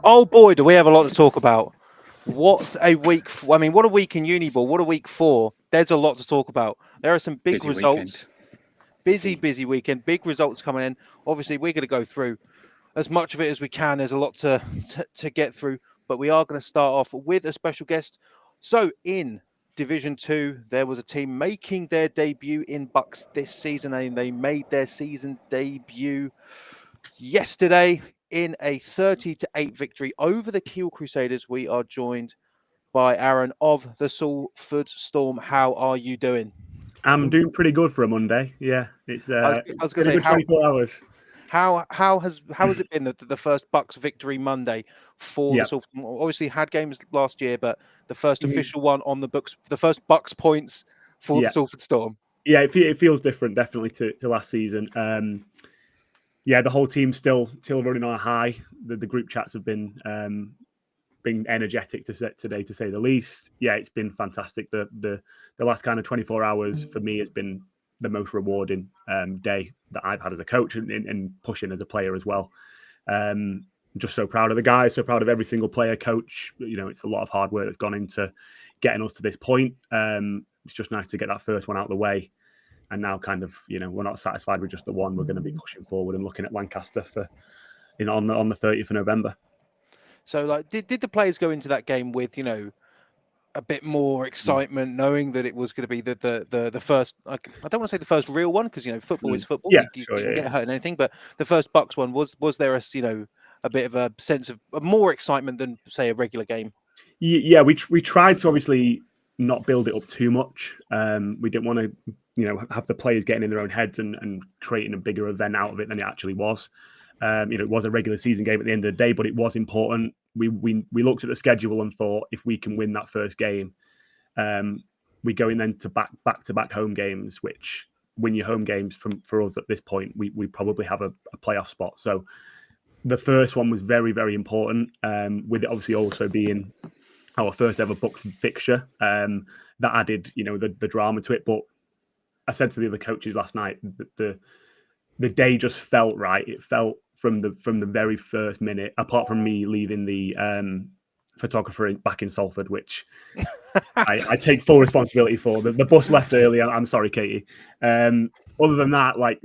Oh boy, do we have a lot to talk about. What a week. What a week in Uniball. What a week 4. There's a lot to talk about. There are some big Busy results. weekend. Busy weekend. Big results coming in. Obviously, we're going to go through as much of it as we can. There's a lot to get through, but we are going to start off with a special guest. So in Division 2, there was a team making their debut in Bucks this season, and they made their season debut yesterday in a 30-8 victory over the Kiel Crusaders. We are joined by Aaron of the Salford Storm. How are you doing? I'm doing pretty good for a Monday. Yeah, it's I was going to say, 24 hours. How has it been the first Bucks victory Monday for the Salford? Obviously had games last year, but the first official one on the books, the first Bucks points for the Salford Storm. Yeah, it feels different definitely to last season. The whole team's still running on a high. The group chats have been energetic today, to say the least. Yeah, it's been fantastic. The last kind of 24 hours for me has been the most rewarding day that I've had as a coach and pushing as a player as well. I'm just so proud of the guys, so proud of every single player, coach. You know, it's a lot of hard work that's gone into getting us to this point. It's just nice to get that first one out of the way. And now kind of, we're not satisfied with just the one. We're going to be pushing forward and looking at Lancaster on the 30th of November. So, like, did the players go into that game with, a bit more excitement, knowing that it was going to be the first? I don't want to say the first real one, because football is football. Yeah, you can get hurt in anything. But the first Bucks one, was there a bit of a sense of more excitement than, say, a regular game? Yeah, we tried to obviously not build it up too much. We didn't want to have the players getting in their own heads and creating a bigger event out of it than it actually was. It was a regular season game at the end of the day, but it was important. We looked at the schedule and thought, if we can win that first game, we go in then to back-to-back home games, which win your home games for us at this point, we probably have a playoff spot. So the first one was very, very important, with it obviously also being our first ever Bucks fixture. That added, the drama to it. But I said to the other coaches last night that the day just felt right. It felt from the very first minute, apart from me leaving the photographer back in Salford, which I take full responsibility for. The bus left early. I'm sorry, Katie. Other than that, like,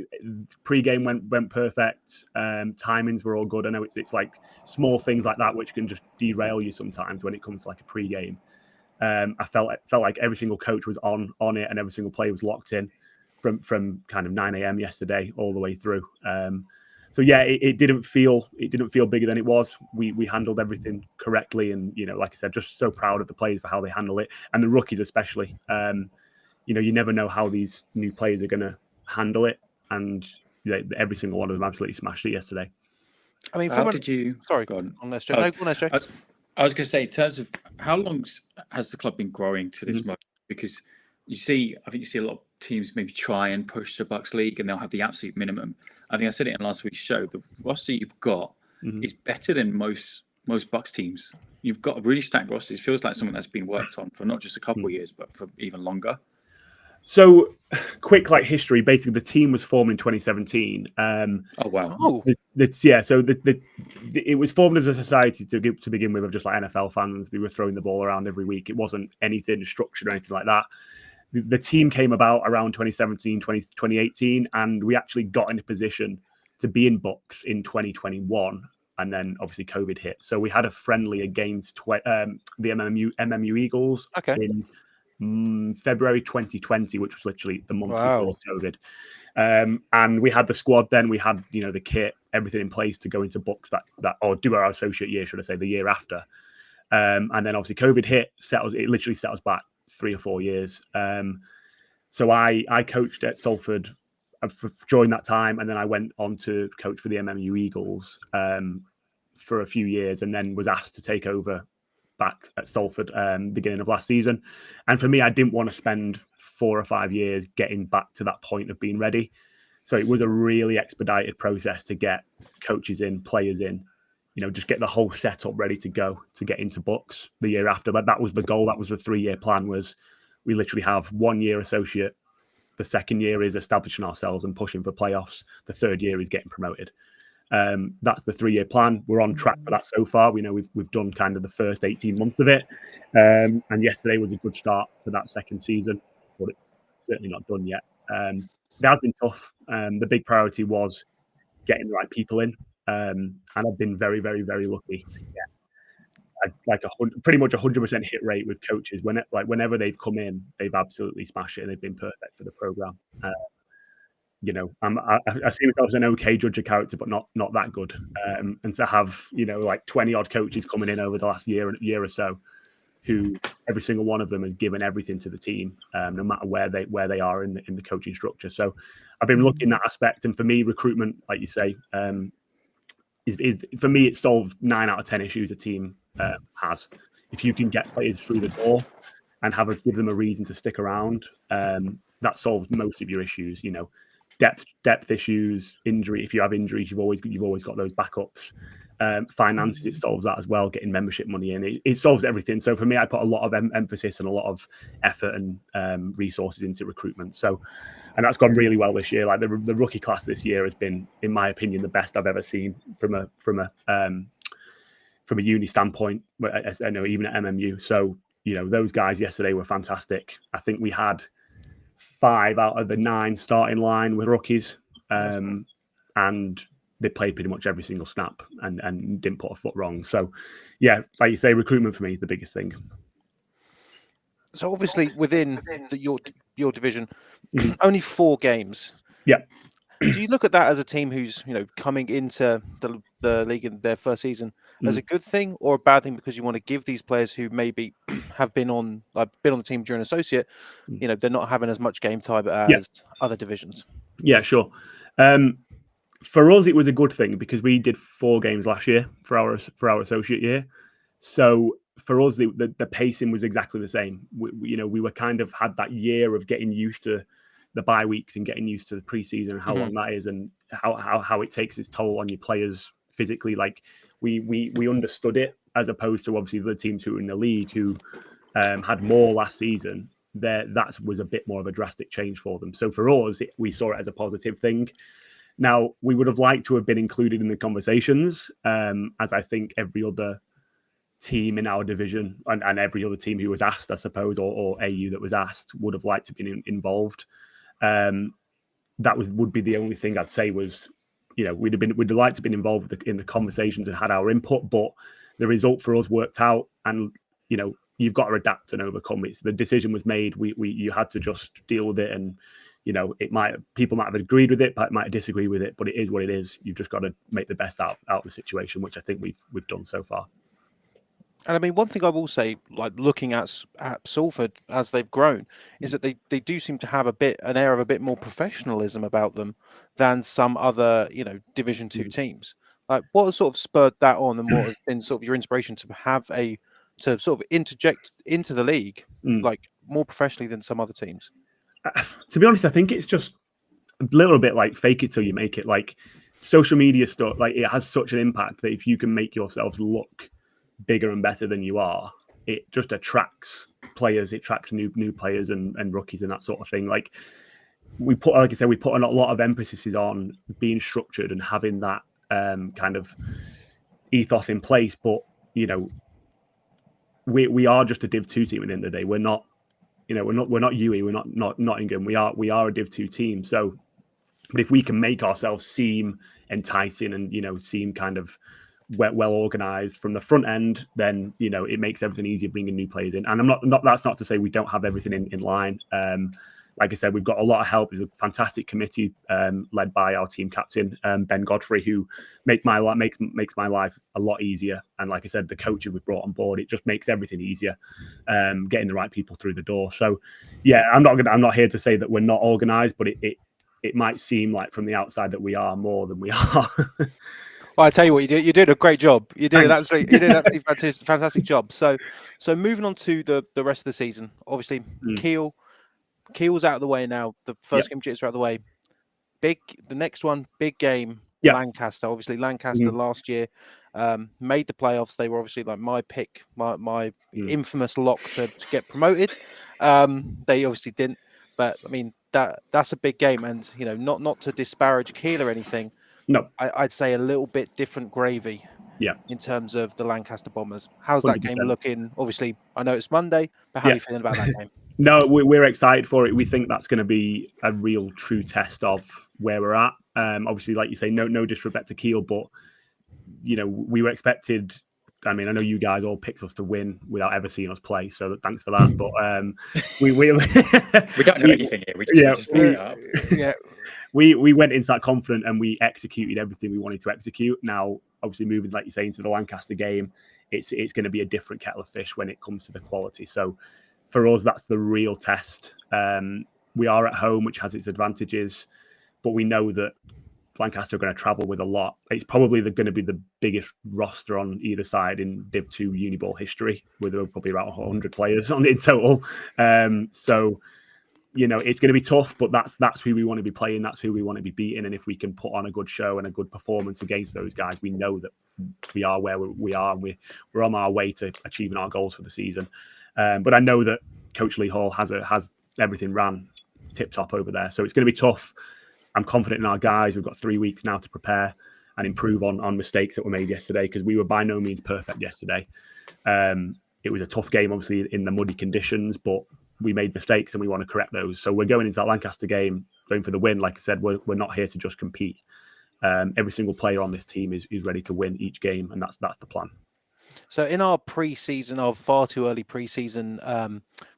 pre-game went perfect. Timings were all good. I know it's like small things like that which can just derail you sometimes when it comes to like a pre-game. I felt like every single coach was on it, and every single player was locked in from kind of 9 a.m. yesterday all the way through. So yeah, it didn't feel bigger than it was. We handled everything correctly, and like I said, just so proud of the players for how they handle it, and the rookies especially. You never know how these new players are going to handle it, and every single one of them absolutely smashed it yesterday. I mean, sorry, go on. Let's Joe. No, go on, let's Joe. I was going to say, in terms of how long has the club been growing to this moment? Because I think you see a lot of teams maybe try and push the Bucks League, and they'll have the absolute minimum. I think I said it in last week's show. The roster you've got is better than most Bucks teams. You've got a really stacked roster. It feels like something that's been worked on for not just a couple of years, but for even longer. So, quick history. Basically, the team was formed in 2017. Oh wow! So it was formed as a society to begin with, of just like NFL fans. They were throwing the ball around every week. It wasn't anything structured or anything like that. The team came about around 2017, 2018, and we actually got in a position to be in Bucks in 2021, and then obviously COVID hit. So we had a friendly against the MMU Eagles in February 2020, which was literally the month before COVID. And we had the squad then, we had the kit, everything in place to go into Bucks that or do our associate year, should I say, the year after. And then obviously COVID hit, it literally set us back 3 or 4 years. So I coached at Salford during that time, and then I went on to coach for the MMU Eagles for a few years, and then was asked to take over back at Salford beginning of last season. And for me, I didn't want to spend 4 or 5 years getting back to that point of being ready. So it was a really expedited process to get coaches in, players in, just get the whole setup ready to go to get into books the year after. But that was the goal. That was the 3-year plan. Was we literally have 1 year associate. The second year is establishing ourselves and pushing for playoffs. The third year is getting promoted. That's the 3-year plan. We're on track for that so far. We know we've done kind of the first 18 months of it. And yesterday was a good start for that second season, but it's certainly not done yet. It has been tough. The big priority was getting the right people in. And I've been very, very, very lucky to get pretty much 100% hit rate with coaches. Whenever they've come in, they've absolutely smashed it and they've been perfect for the program. I see myself as an okay judge of character, but not that good. And to have 20 odd coaches coming in over the last year or so, who every single one of them has given everything to the team, no matter where they are in the coaching structure. So I've been looking at that aspect, and for me, recruitment, like you say, is for me, it solved 9 out of 10 issues a team has. If you can get players through the door and give them a reason to stick around, that solves most of your issues. Depth issues, injury. If you have injuries, you've always got those backups. Finances, it solves that as well. Getting membership money in, it solves everything. So for me, I put a lot of emphasis and a lot of effort and resources into recruitment. And that's gone really well this year. Like the rookie class this year has been, in my opinion, the best I've ever seen from a uni standpoint. I know even at MMU. So those guys yesterday were fantastic. I think we had 5 out of the 9 starting line with rookies, and they played pretty much every single snap and didn't put a foot wrong. So, yeah, like you say, recruitment for me is the biggest thing. So obviously within your division, only 4 games. Yeah. Do you look at that as a team who's coming into the league in their first season as a good thing or a bad thing, because you want to give these players who maybe have been on the team during associate, they're not having as much game time as other divisions? Yeah, sure. For us, it was a good thing because we did 4 games last year for our associate year. So for us, the pacing was exactly the same. We were kind of had that year of getting used to the bye weeks and getting used to the preseason and how long that is, and how it takes its toll on your players physically. Like we understood it, as opposed to obviously the teams who were in the league who had more last season. That was a bit more of a drastic change for them. So for us, we saw it as a positive thing. Now, we would have liked to have been included in the conversations, as I think every other team in our division and every other team who was asked, I suppose, or AU that was asked, would have liked to be involved. That would be the only thing I'd say was, we'd have liked to have been involved in the conversations and had our input, but the result for us worked out, and you've got to adapt and overcome it. So the decision was made. You had to just deal with it, and people might have agreed with it, but might disagree with it, but it is what it is. You've just got to make the best out of the situation, which I think we've done so far. And I mean, one thing I will say, like looking at Salford as they've grown, is that they do seem to have an air of a bit more professionalism about them than some other, Division 2 teams. Like, what has sort of spurred that on, and what has been sort of your inspiration to sort of interject into the league, like more professionally than some other teams? To be honest, I think it's just a little bit like fake it till you make it. Like social media stuff, like it has such an impact that if you can make yourself look bigger and better than you are, it just attracts players. It attracts new players and rookies and that sort of thing. Like like I said, we put a lot of emphasis on being structured and having that kind of ethos in place. But we are just a Div 2 team at the end of the day. We're not. We're not UWE, we're not Nottingham. We are a Div 2 team. So, but if we can make ourselves seem enticing and seem kind of well organized from the front end, then it makes everything easier bringing new players in. And that's not to say we don't have everything in line. like I said, we've got a lot of help. There's a fantastic committee led by our team captain, Ben Godfrey, who makes my life a lot easier. And like I said, the coaches we've brought on board, it just makes everything easier, getting the right people through the door. So yeah, I'm not here to say that we're not organised, but it might seem like from the outside that we are more than we are. Well, I tell you what, you did a great job. You did Thanks. an absolutely fantastic job. So moving on to the rest of the season, obviously Keel's out of the way now. The first game jitters are out of the way. The next one, big game, Lancaster. Obviously, Lancaster last year made the playoffs. They were obviously like my pick, my infamous lock to get promoted. They obviously didn't, but I mean that's a big game, and you know, not to disparage Keel or anything. No, I'd say a little bit different gravy. Yeah. In terms of the Lancaster Bombers, how's 100%. that game looking? Obviously, I know it's Monday, but how are you feeling about that game? No, we're excited for it. We think that's going to be a real true test of where we're at. Obviously, like you say, no disrespect to Keel, but you know, we were expected. I mean, I know you guys all picked us to win without ever seeing us play, so thanks for that. But we don't know anything here. We went into that confident and we executed everything we wanted to execute. Now, obviously, moving like you say into the Lancaster game, it's going to be a different kettle of fish when it comes to the quality. So for us, that's the real test. We are at home, which has its advantages, but we know that Lancaster are going to travel with a lot. It's probably going to be the biggest roster on either side in Div 2 Uniball history, with probably about 100 players on in total. So, you know, it's going to be tough, but that's who we want to be playing. That's who we want to be beating. And if we can put on a good show and a good performance against those guys, we know that we are where we are, and we're on our way to achieving our goals for the season. But I know that Coach Lee Hall has everything ran tip top over there, so it's going to be tough. I'm confident in our guys. We've got 3 weeks now to prepare and improve on mistakes that were made yesterday, because we were by no means perfect yesterday. It was a tough game, obviously, in the muddy conditions, but we made mistakes and we want to correct those. So we're going into that Lancaster game, going for the win. Like I said, we're not here to just compete. Every single player on this team is ready to win each game, and that's the plan. So in our pre-season, of far too early pre-season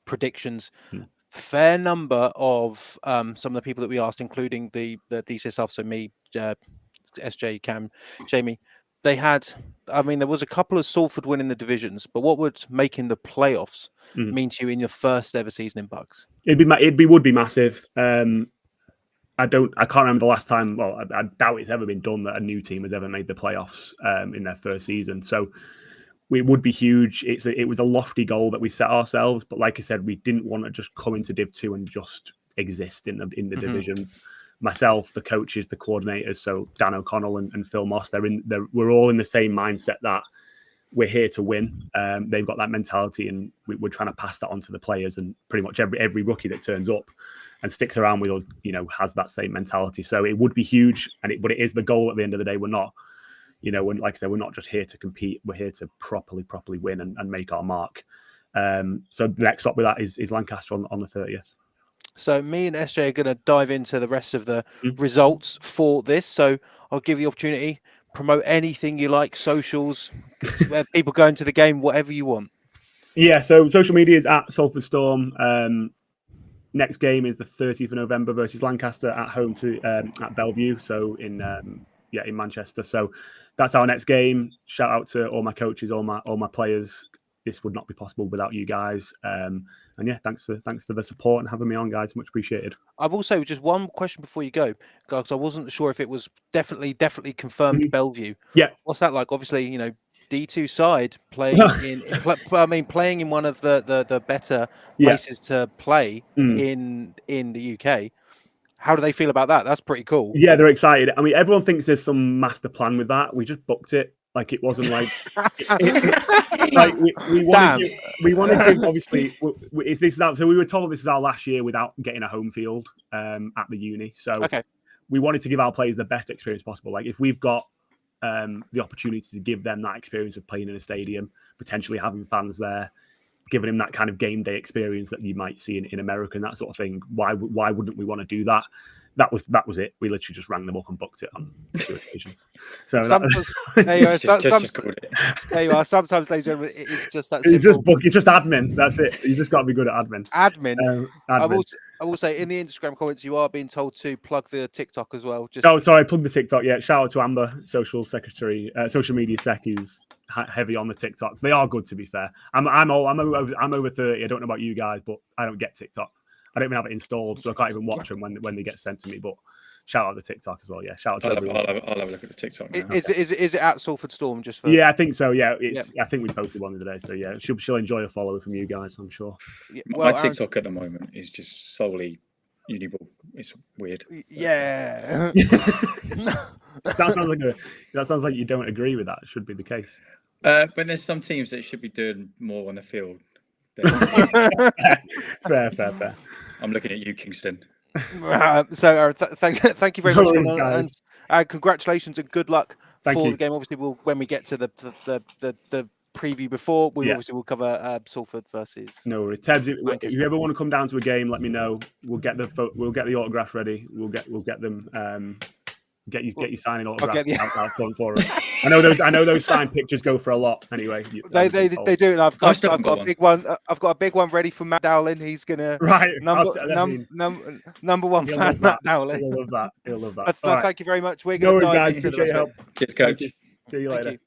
predictions, fair number of some of the people that we asked, including the DCS South, so me, SJ, Cam, Jamie, they had, I mean, there was a couple of Salford winning the divisions, but what would making the playoffs mean to you in your first ever season in Bucks? It would be massive. I can't remember the last time. Well, I doubt it's ever been done that a new team has ever made the playoffs in their first season. So it would be huge. It was a lofty goal that we set ourselves, but like I said, we didn't want to just come into Div 2 and just exist in the division. Myself, the coaches, the coordinators, so Dan O'Connell and Phil Moss, we're all in the same mindset that we're here to win. They've got that mentality, and we're trying to pass that on to the players. And pretty much every rookie that turns up and sticks around with us, you know, has that same mentality. So it would be huge, but it is the goal at the end of the day. We're not, you know, like I said, we're not just here to compete. We're here to properly win and make our mark. So the next stop with that is Lancaster on the 30th. So me and SJ are going to dive into the rest of the results for this. So I'll give you the opportunity, promote anything you like, socials, where people go into the game, whatever you want. Yeah, so social media is at Salford Storm. Next game is the 30th of November versus Lancaster at home to at Bellevue. So in Manchester. So that's our next game. Shout out to all my coaches, all my players. This would not be possible without you guys. And yeah, thanks for the support and having me on, guys. Much appreciated. I've also just one question before you go, because I wasn't sure if it was definitely confirmed Bellevue. Yeah. What's that like? Obviously, you know, D2 side playing playing in one of the better places to play in the UK. How do they feel about that? That's pretty cool. Yeah, they're excited. I mean, everyone thinks there's some master plan with that. We just booked it. Like, it wasn't like like we want to give obviously so we were told this is our last year without getting a home field at the uni. So we wanted to give our players the best experience possible. Like, if we've got the opportunity to give them that experience of playing in a stadium, potentially having fans there, giving them that kind of game day experience that you might see in America and that sort of thing, why wouldn't we want to do that? That was it. We literally just rang them up and booked it on 2 occasions. So sometimes, there you are. Sometimes, ladies and gentlemen, it's just that simple. It's just admin. That's it. You just got to be good at admin. Admin. I will say in the Instagram comments, you are being told to plug the TikTok as well. Just Oh, sorry, plug the TikTok. Yeah, shout out to Amber, social secretary, social media sec, who's heavy on the TikToks. They are good, to be fair. I'm over 30. I don't know about you guys, but I don't get TikTok. I don't even have it installed, so I can't even watch them when they get sent to me. But shout out the TikTok as well. Yeah, shout out to everyone. I'll have a look at the TikTok now. Is it at Salford Storm? Just for... Yeah, I think so. Yeah, I think we posted one today. So yeah, she'll enjoy a follow from you guys, I'm sure. Yeah, my TikTok at the moment is just solely Uniball. It's weird. Yeah. That sounds like you don't agree with that. Should be the case. When there's some teams that should be doing more on the field. Fair. I'm looking at you, Kingston. Thank you very much, and congratulations and good luck for the game. Obviously, when we get to the preview before, we obviously will cover Salford versus. No worries, Ted. If you ever want to come down to a game, let me know. We'll get the autographs ready. We'll get them. Get you signing autographs out front for us. I know those signed pictures go for a lot. Anyway, they do. And I've got a big one. I've got a big one ready for Matt Dowling. He's gonna number one fan, Matt Dowling. He'll love that. Thank you very much. We're gonna dive into the help. Cheers, coach. See you later.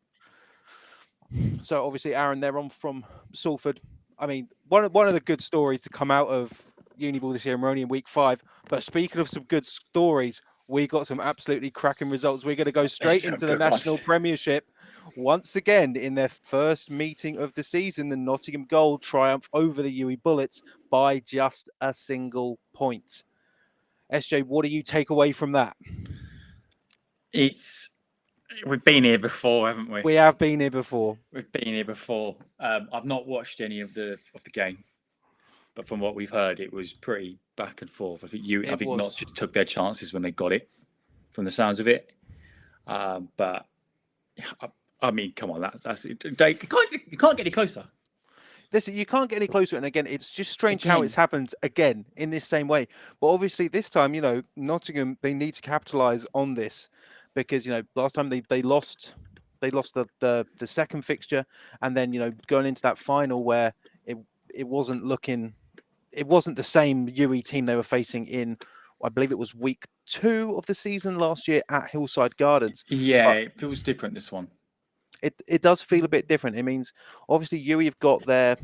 So obviously, Aaron, they're on from Salford. I mean, one of the good stories to come out of Uniball this year, and we're only in week 5. But speaking of some good stories, we got some absolutely cracking results. We're going to go straight into the National Premiership. Once again, in their first meeting of the season, the Nottingham Gold triumph over the UWE Bullets by just a single point. SJ, what do you take away from that? We've been here before, haven't we? We have been here before. We've been here before. I've not watched any of the game, but from what we've heard, it was pretty back and forth. I think Notts just took their chances when they got it, from the sounds of it. But I mean, come on, that's you can't get any closer. Listen, you can't get any closer. And again, it's just strange how it's happened again in this same way. But obviously, this time, Nottingham, they need to capitalise on this because last time they lost the second fixture, and then going into that final where it wasn't the same UWE team they were facing in, I believe it was week 2 of the season last year at Hillside Gardens. Yeah, it feels different, this one. It does feel a bit different. It means, obviously, UWE have got their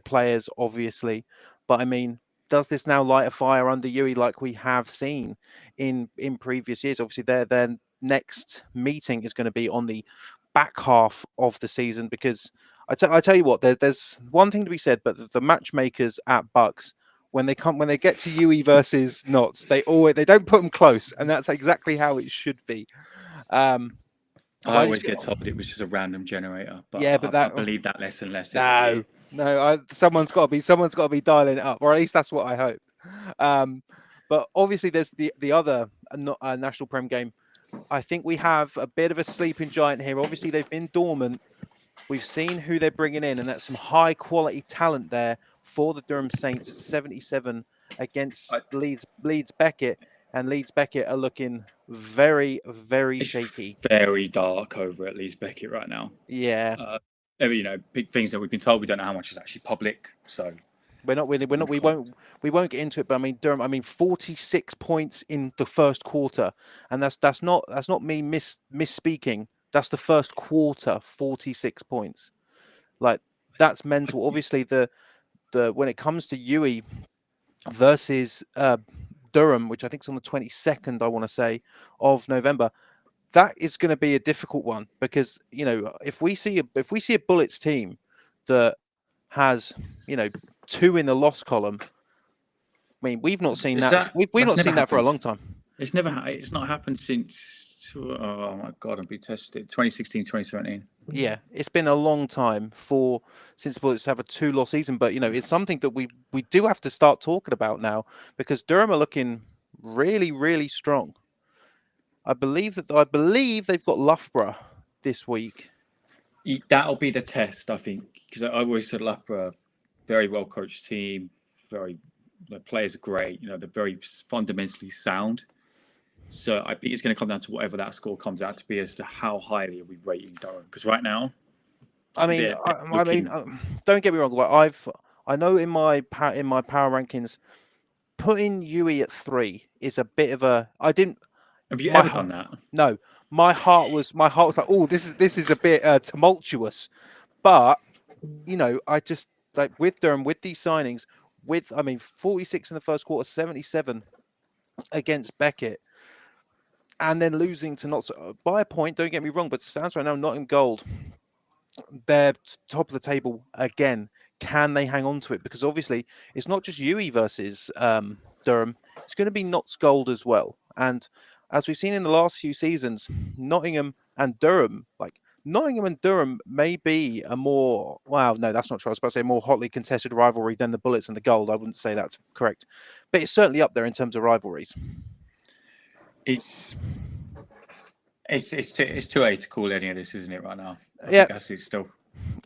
players, obviously. But, I mean, does this now light a fire under UWE like we have seen in previous years? Obviously, their next meeting is going to be on the back half of the season because I tell you what, there's one thing to be said, but the matchmakers at Bucks, when they get to UWE versus Notts, they don't put them close, and that's exactly how it should be. I always get told it was just a random generator, but I believe that less and less. No, someone's got to be dialing it up, or at least that's what I hope. But obviously, there's the other National Prem game. I think we have a bit of a sleeping giant here. Obviously, they've been dormant. We've seen who they're bringing in, and that's some high-quality talent there for the Durham Saints. 77 against Leeds Beckett, and Leeds Beckett are looking very, very shaky. Very dark over at Leeds Beckett right now. Yeah. Big things that we've been told. We don't know how much is actually public, so we won't get into it. But I mean, Durham. 46 points in the first quarter, and that's not me misspeaking. That's the first quarter, 46 points. Like, that's mental. Obviously, the when it comes to UWE versus Durham, which I think is on the 22nd, I want to say, of November, that is going to be a difficult one because if we see a Bullets team that has 2 in the loss column, I mean, we've not seen that. We've not seen that for a long time. It's not happened since. Oh my God, I've been tested. 2016, 2017. Yeah, it's been a long time since the Bullets have a 2-loss season, but it's something that we do have to start talking about now because Durham are looking really, really strong. I believe they've got Loughborough this week. That'll be the test, I think, because I always said Loughborough, very well coached team, the players are great. They're very fundamentally sound. So I think it's going to come down to whatever that score comes out to be as to how highly are we rating Durham. Because right now, I mean, don't get me wrong. Like I know in my power rankings, putting UWE at 3 is a bit of a. I didn't. Have you my ever heart- done that? No, my heart was like, oh, this is a bit tumultuous, but I just like with Durham, with these signings, 46 in the first quarter, 77 against Beckett, and then losing to not by a point. Don't get me wrong, but sounds right now not in gold. They're top of the table again. Can they hang on to it? Because obviously it's not just UWE versus Durham. It's going to be Notts Gold as well. And as we've seen in the last few seasons, Nottingham and Durham may be a more that's not true. I was about to say a more hotly contested rivalry than the Bullets and the Gold. I wouldn't say that's correct, but it's certainly up there in terms of rivalries. It's too late to call any of this, isn't it? Right now, I Yeah, think it's still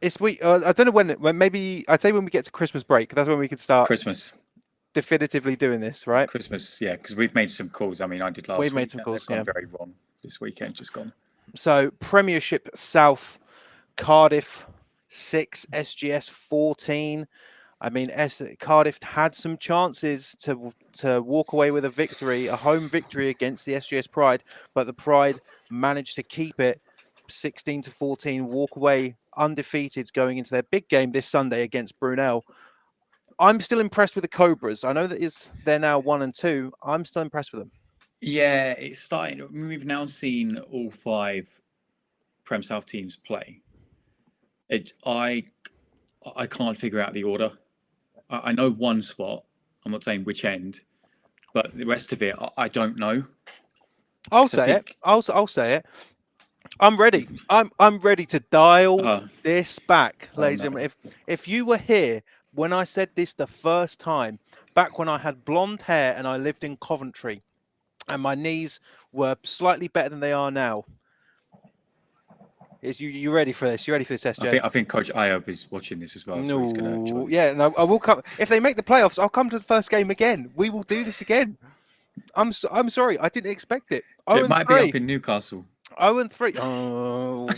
it's I don't know when maybe I'd say when we get to Christmas break. That's when we can start Christmas. Definitively doing this, right? Christmas, yeah, because we've made some calls. I mean, I did last week. We've made some calls, They've gone very wrong this weekend, just gone. So Premiership South, Cardiff 6, SGS 14. I mean, Cardiff had some chances to walk away with a home victory against the SGS Pride, but the Pride managed to keep it 16-14, walk away undefeated going into their big game this Sunday against Brunel. I'm still impressed with the Cobras. I know they're now 1 and 2. I'm still impressed with them. Yeah, it's starting. I mean, we've now seen all 5 Prem South teams play. I can't figure out the order. I know one spot. I'm not saying which end, but the rest of it, I don't know. I'll say it. I'll say it. I'm ready. I'm ready to dial this back, ladies and gentlemen. If you were here when I said this the first time, back when I had blonde hair and I lived in Coventry, and my knees were slightly better than they are now. You ready for this? You ready for this, SJ? I think Coach Ayob is watching this as well. No, so he's gonna join. yeah, no, I will come if they make the playoffs. I'll come to the first game again. We will do this again. I'm sorry, I didn't expect it. It might be up in Newcastle. 0-3. Oh,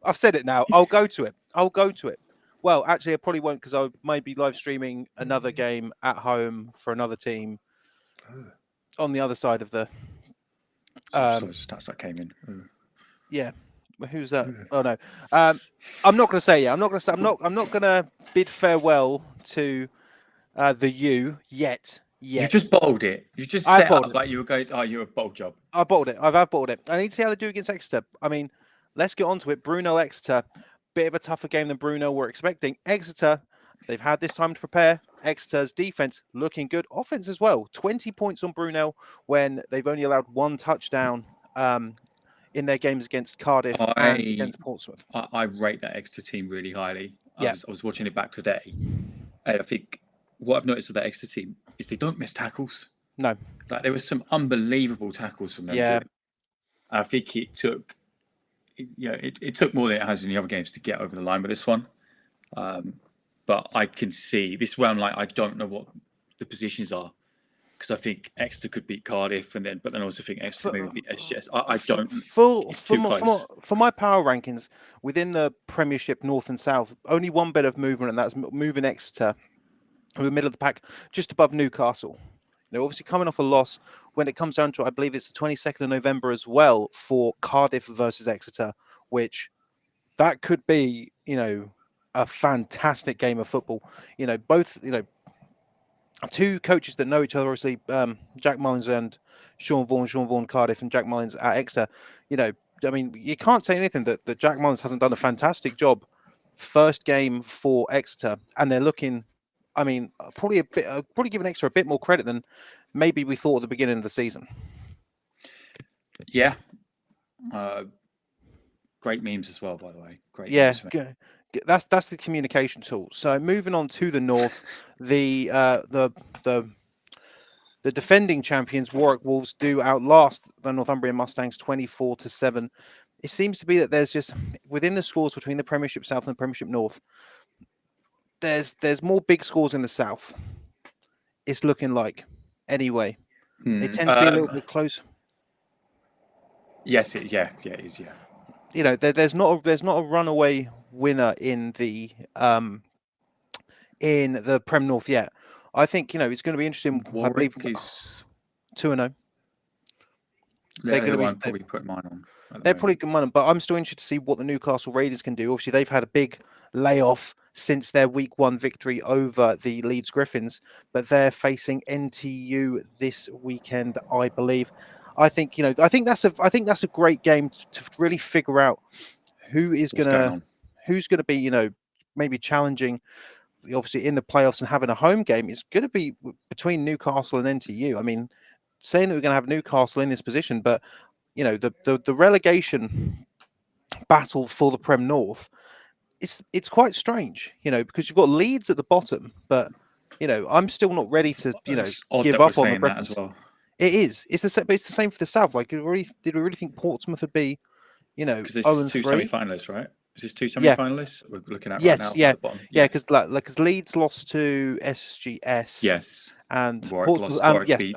I've said it now. I'll go to it. Well, actually, I probably won't because I might be live streaming another game at home for another team on the other side of the. Stats that came in. Yeah, who's that? Oh no, I'm not going to say. Yeah, I'm not going to bid farewell to the U yet. You just bottled it. You just set up like you were going. Oh, you're a bold job. I bottled it. I've bottled it. I need to see how they do against Exeter. I mean, let's get on to it. Brunel Exeter, bit of a tougher game than Brunel were expecting. Exeter, they've had this time to prepare. Exeter's defense looking good. Offense as well. 20 points on Brunel when they've only allowed 1 touchdown in their games against Cardiff and against Portsmouth. I rate that Exeter team really highly. I was watching it back today. And I think what I've noticed with that Exeter team is they don't miss tackles. No. Like there were some unbelievable tackles from them. Yeah. I think it took more than it has in the other games to get over the line with this one. But I can see this is where I'm like, I don't know what the positions are. Because I think Exeter could beat Cardiff, but then I also think Exeter maybe beat SGS. I don't. For my power rankings within the Premiership North and South, only one bit of movement, and that's moving Exeter in the middle of the pack, just above Newcastle. Obviously coming off a loss. When it comes down to, I believe it's the 22nd of November as well for Cardiff versus Exeter, which that could be, a fantastic game of football. Both, two coaches that know each other, obviously, Jack Mullins and Sean Vaughan Cardiff and Jack Mullins at Exeter. You can't say anything that Jack Mullins hasn't done a fantastic job. First game for Exeter, and they're looking, probably giving Exeter a bit more credit than maybe we thought at the beginning of the season. Yeah. Great memes as well, by the way. Great. Yeah, memes. That's the communication tool. So moving on to the north, the defending champions Warwick Wolves do outlast the Northumbrian Mustangs 24-7. It seems to be that there's just within the scores between the Premiership South and the Premiership North, there's more big scores in the South. It's looking like anyway. It tends to be a little bit close. Yes, it is. Yeah. There's not a runaway winner in the Prem North yet. I think it's going to be interesting. I believe Warwick is 2-0. they're going to the be one probably put mine on. They're probably good money, but I'm still interested to see what the Newcastle Raiders can do. Obviously, they've had a big layoff since their Week 1 victory over the Leeds Griffins, but they're facing NTU this weekend, I believe. I think I think that's a great game to really figure out who's going to be maybe challenging. Obviously, in the playoffs and having a home game is going to be between Newcastle and NTU. I mean, saying that we're going to have Newcastle in this position, but the relegation battle for the Prem North, it's quite strange, because you've got Leeds at the bottom, but I'm still not ready to give up on the that as well. It is. It's the same for the South. Like, did we really think Portsmouth would be, because there's 0-3? two semi-finalists, right? Is this two semi-finalists we're looking at right now? Yeah, at the bottom? Yeah, because Leeds lost to SGS. Yes, and Warwick beat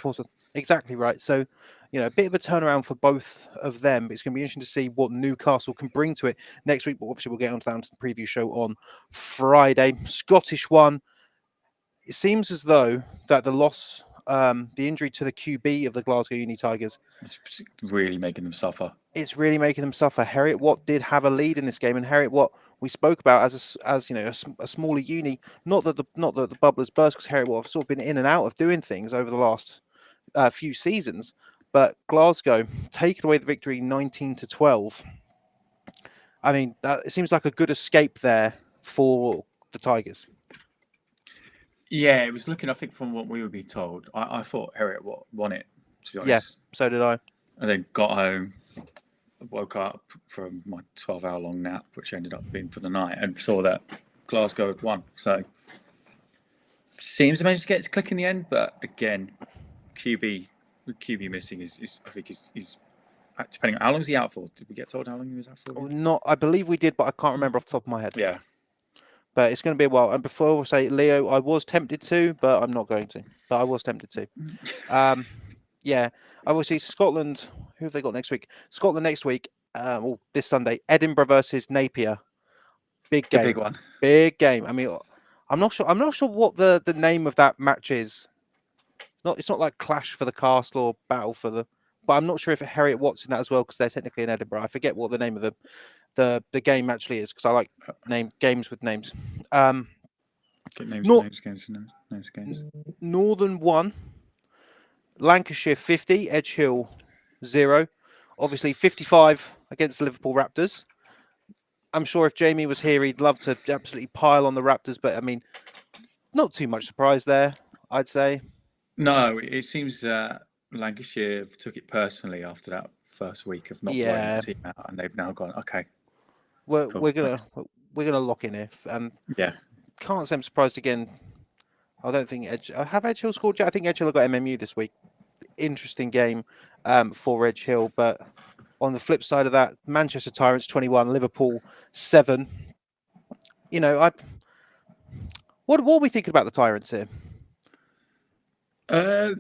Portsmouth. Exactly right. So, a bit of a turnaround for both of them. It's going to be interesting to see what Newcastle can bring to it next week. But obviously, we'll get onto that on the preview show on Friday. Scottish one. It seems as though that the loss, the injury to the QB of the Glasgow Uni Tigers, it's really making them suffer. It's really making them suffer. Heriot Watt did have a lead in this game, and Heriot Watt we spoke about as a smaller uni. Not that the bubble has burst, because Heriot Watt have sort of been in and out of doing things over the last few seasons. But Glasgow taking away the victory 19-12. I mean, it seems like a good escape there for the Tigers. Yeah, it was looking, I think, from what we were being told. I thought Heriot won it, to be honest. Yeah, so did I. And then got home, woke up from my 12-hour-long nap, which ended up being for the night, and saw that Glasgow had won. So, seems to manage to get it to click in the end, but again, QB missing is I think is depending on how long is he out for. Did we get told how long he was out for? Not, I believe we did, but I can't remember off the top of my head. Yeah. But it's going to be a while. And before we say Leo, I was tempted to, but I'm not going to. But I was tempted to. Yeah. Obviously, Scotland, who have they got next week? Scotland next week, this Sunday, Edinburgh versus Napier. Big game. The big one. Big game. I mean, I'm not sure what the name of that match is. It's not like Clash for the Castle or Battle for the... But I'm not sure if Heriot Watt's in that as well, because they're technically in Edinburgh. I forget what the name of the game actually is, because I like games with names. Games. Northern 1, Lancashire 50, Edge Hill 0. Obviously 55 against the Liverpool Raptors. I'm sure if Jamie was here, he'd love to absolutely pile on the Raptors, but I mean, not too much surprise there, I'd say. No, it seems Lancashire took it personally after that first week of not playing the team out, and they've now gone, okay. We're gonna lock in if can't say I'm surprised again. I don't think have Edge Hill scored yet. I think Edge Hill got MMU this week. Interesting game for Edge Hill, but on the flip side of that, Manchester Tyrants 21, Liverpool 7. What are we thinking about the Tyrants here? I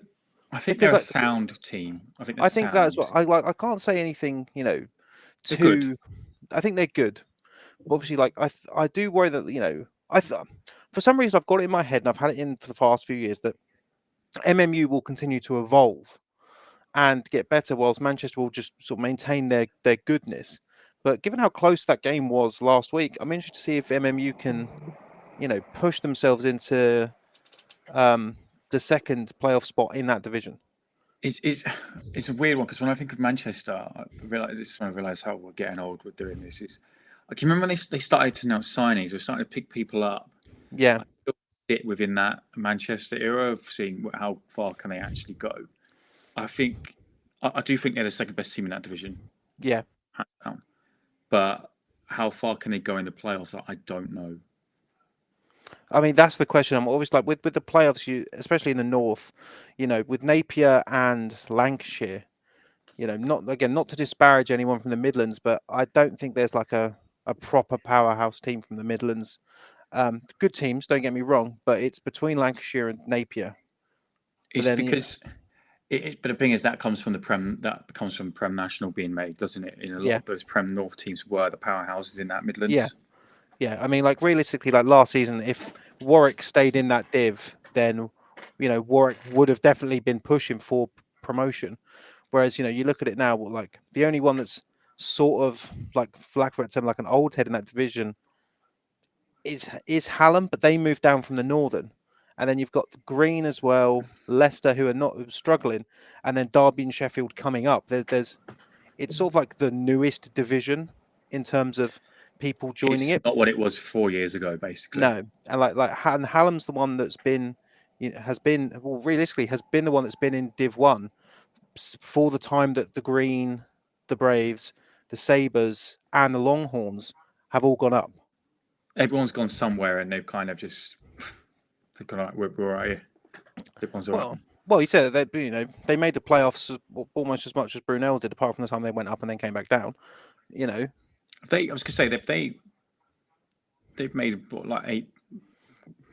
think they're a sound team. I think that as well. I can't say anything, good. I think they're good. Obviously, I do worry that for some reason I've got it in my head, and I've had it in for the past few years, that MMU will continue to evolve and get better, whilst Manchester will just sort of maintain their goodness. But given how close that game was last week, I'm interested to see if MMU can, push themselves into the second playoff spot in that division. It's a weird one, because when I think of Manchester, I realize how we're getting old with doing this. I can remember when they started to announce signings, or started to pick people up. Yeah, fit within that Manchester era of seeing how far can they actually go. I do think they're the second best team in that division. Yeah, but how far can they go in the playoffs? I don't know. I mean, that's the question. I'm always like with the playoffs, especially in the north, with Napier and Lancashire, not to disparage anyone from the Midlands, but I don't think there's like a proper powerhouse team from the Midlands. Good teams, don't get me wrong, but it's between Lancashire and Napier. But the thing is, that comes from the Prem. That comes from Prem National being made, doesn't it? A lot of those Prem North teams were the powerhouses in that Midlands. Yeah. I mean, realistically, last season, if Warwick stayed in that div, then Warwick would have definitely been pushing for promotion. Whereas you look at it now, like the only one that's sort of like, for lack of a term, like an old head in that division is Hallam, but they moved down from the Northern. And then you've got Green as well, Leicester, who are not struggling, and then Derby and Sheffield coming up. It's sort of like the newest division in terms of people joining It's it. not what it was 4 years ago, basically. No, and and Hallam's the one that's been, realistically has been the one that's been in Div 1 for the time that the Green, the Braves, the Sabres, and the Longhorns have all gone up. Everyone's gone somewhere, and they've kind of just they've gone, we're all right here. Everyone's all right. Well, you said that they made the playoffs almost as much as Brunel did, apart from the time they went up and then came back down. I was gonna say that they've made like 8.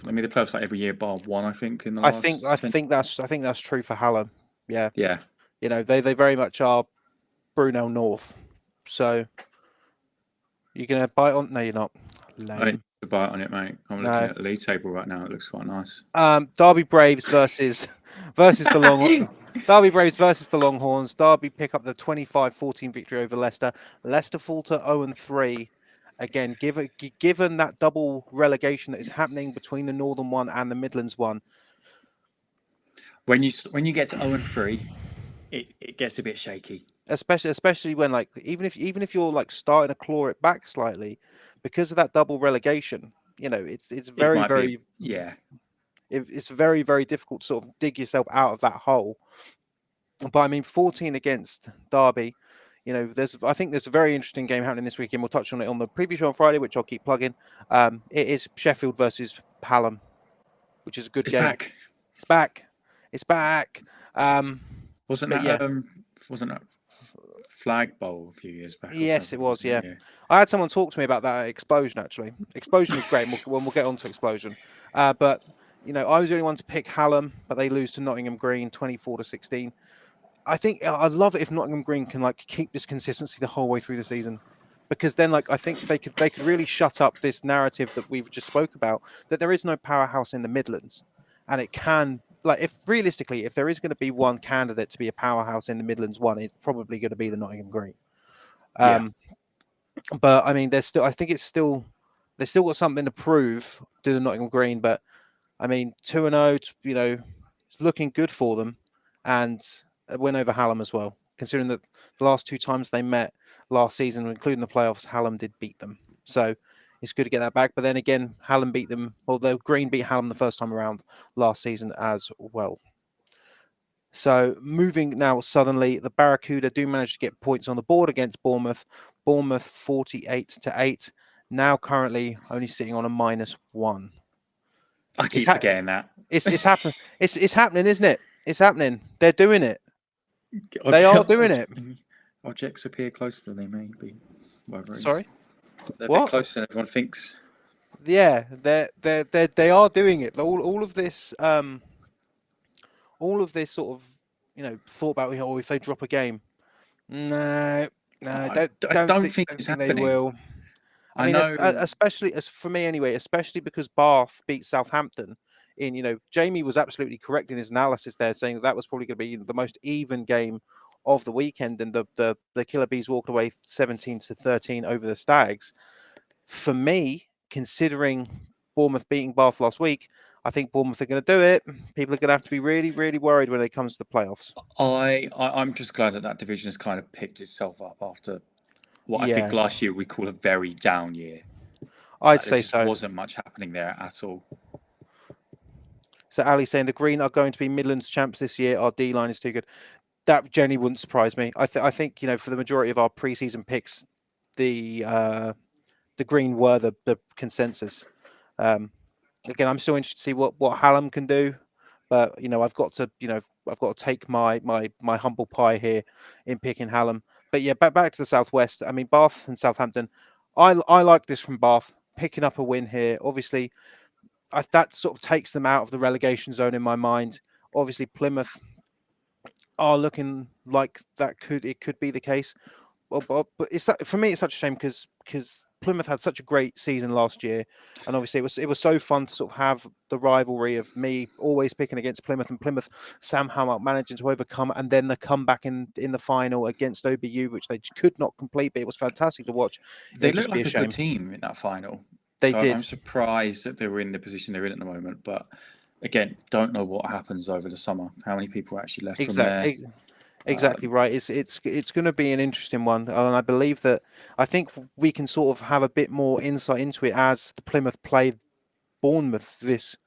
I mean, the playoffs like every year, bar one, I think. In the last I think that's true for Hallam. Yeah. Yeah. They very much are Brunel North. So you're gonna bite on? No, you're not. Lame. I need to bite on it, mate. I'm looking at the league table right now. It looks quite nice. Derby Braves versus the Longhorns. Derby Braves versus the Longhorns. Derby pick up the 25-14 victory over Leicester. Leicester fall to 0-3. Again, given that double relegation that is happening between the Northern one and the Midlands one. When you get to 0-3, it gets a bit shaky. Especially when even if you're like starting to claw it back slightly, because of that double relegation, it's very it's very, very difficult to sort of dig yourself out of that hole. But I mean, 14 against Derby. I think there's a very interesting game happening this weekend. We'll touch on it on the preview show on Friday, which I'll keep plugging. It is Sheffield versus Hallam, which is a good game. Back. It's back. Wasn't that Flag Bowl a few years back? Yes, it was. Yeah, I had someone talk to me about that at Explosion. Actually, Explosion was great. We'll get on to Explosion. But I was the only one to pick Hallam, but they lose to Nottingham Green, 24-16. I think I'd love it if Nottingham Green can keep this consistency the whole way through the season, because then I think they could really shut up this narrative that we've just spoke about, that there is no powerhouse in the Midlands, and it can if there is going to be one candidate to be a powerhouse in the Midlands one, it's probably going to be the Nottingham Green. But I mean, they've still got something to prove to the Nottingham Green, but I mean 2-0, it's looking good for them, and a win over Hallam as well, considering that the last 2 times they met last season, including the playoffs, Hallam did beat them. So it's good to get that back. But then again, Hallam beat them, although Green beat Hallam the first time around last season as well. So moving now southernly, the Barracuda do manage to get points on the board against Bournemouth. Bournemouth 48-8. Now currently only sitting on a -1. I keep forgetting that. It's happening. It's happening, isn't it? It's happening. They're doing it. They are doing it. Objects appear closer than they may be. Sorry? They're a bit closer than everyone thinks. Yeah, they are doing it. All of this sort of thought about if they drop a game. No, I don't think it's happening. They will. I mean, especially as for me anyway, especially because Bath beat Southampton. Jamie was absolutely correct in his analysis there, saying that was probably going to be the most even game of the weekend, and the Killer Bees walked away 17-13 over the Stags. For me, considering Bournemouth beating Bath last week, I think Bournemouth are going to do it. People are going to have to be really, really worried when it comes to the playoffs. I'm just glad that division has kind of picked itself up after what I think last year we call a very down year. I'd say so. There wasn't much happening there at all. So Ali saying the Green are going to be Midlands champs this year. Our D line is too good. That generally wouldn't surprise me. I think for the majority of our preseason picks, the Green were the consensus. Again, I'm still interested to see what Hallam can do, but I've got to take my humble pie here in picking Hallam. But yeah, back to the southwest. I mean, Bath and Southampton. I like this from Bath picking up a win here. Obviously, that sort of takes them out of the relegation zone in my mind. Obviously, Plymouth are looking like it could be the case. But for me, it's such a shame because because Plymouth had such a great season last year, and obviously it was so fun to sort of have the rivalry of me always picking against Plymouth and Plymouth somehow managing to overcome, and then the comeback in the final against OBU, which they could not complete, but it was fantastic to watch. They It'd looked just be like a a shame. good team in that final. They So did. I'm surprised that they were in the position they're in at the moment. But again, don't know what happens over the summer. How many people are actually left from there? Exactly right. It's going to be an interesting one, and I believe that I think we can sort of have a bit more insight into it as the Plymouth play Bournemouth this